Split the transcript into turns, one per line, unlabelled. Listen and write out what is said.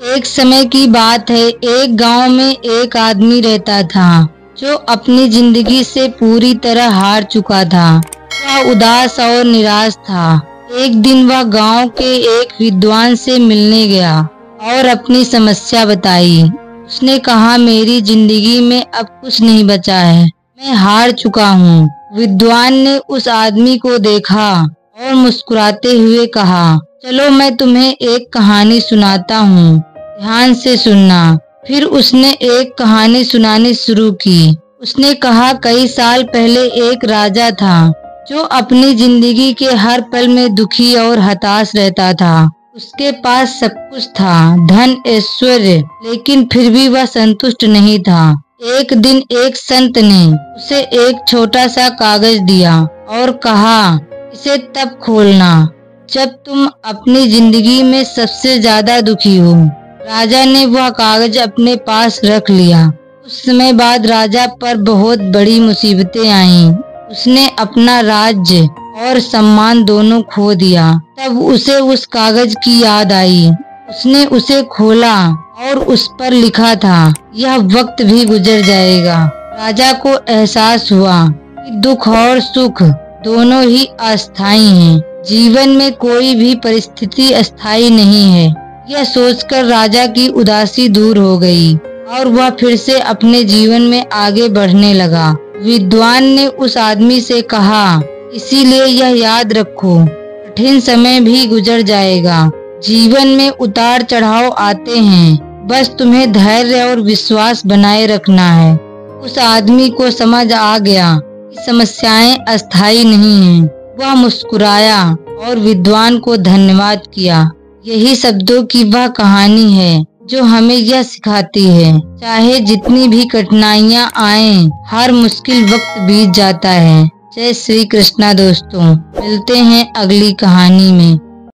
एक समय की बात है, एक गांव में एक आदमी रहता था जो अपनी जिंदगी से पूरी तरह हार चुका था। वह उदास और निराश था। एक दिन वह गांव के एक विद्वान से मिलने गया और अपनी समस्या बताई। उसने कहा, मेरी जिंदगी में अब कुछ नहीं बचा है, मैं हार चुका हूँ। विद्वान ने उस आदमी को देखा और मुस्कुराते हुए कहा, चलो मैं तुम्हें एक कहानी सुनाता हूँ, ध्यान से सुनना। फिर उसने एक कहानी सुनानी शुरू की। उसने कहा, कई साल पहले एक राजा था जो अपनी जिंदगी के हर पल में दुखी और हताश रहता था। उसके पास सब कुछ था, धन, ऐश्वर्य, लेकिन फिर भी वह संतुष्ट नहीं था। एक दिन एक संत ने उसे एक छोटा सा कागज दिया और कहा, इसे तब खोलना जब तुम अपनी जिंदगी में सबसे ज्यादा दुखी हो। राजा ने वह कागज अपने पास रख लिया। कुछ समय बाद राजा पर बहुत बड़ी मुसीबतें आईं। उसने अपना राज्य और सम्मान दोनों खो दिया। तब उसे उस कागज की याद आई। उसने उसे खोला और उस पर लिखा था, यह वक्त भी गुजर जाएगा। राजा को एहसास हुआ कि दुख और सुख दोनों ही अस्थायी हैं। जीवन में कोई भी परिस्थिति अस्थायी नहीं है। यह सोचकर राजा की उदासी दूर हो गई और वह फिर से अपने जीवन में आगे बढ़ने लगा। विद्वान ने उस आदमी से कहा, इसीलिए यह याद रखो, कठिन समय भी गुजर जाएगा। जीवन में उतार चढ़ाव आते हैं, बस तुम्हें धैर्य और विश्वास बनाए रखना है। उस आदमी को समझ आ गया कि समस्याएं अस्थायी नहीं हैं। वह मुस्कुराया और विद्वान को धन्यवाद किया। यही शब्दों की वह कहानी है जो हमें यह सिखाती है, चाहे जितनी भी कठिनाइयां आएं, हर मुश्किल वक्त बीत जाता है। जय श्री कृष्णा दोस्तों, मिलते हैं अगली कहानी में।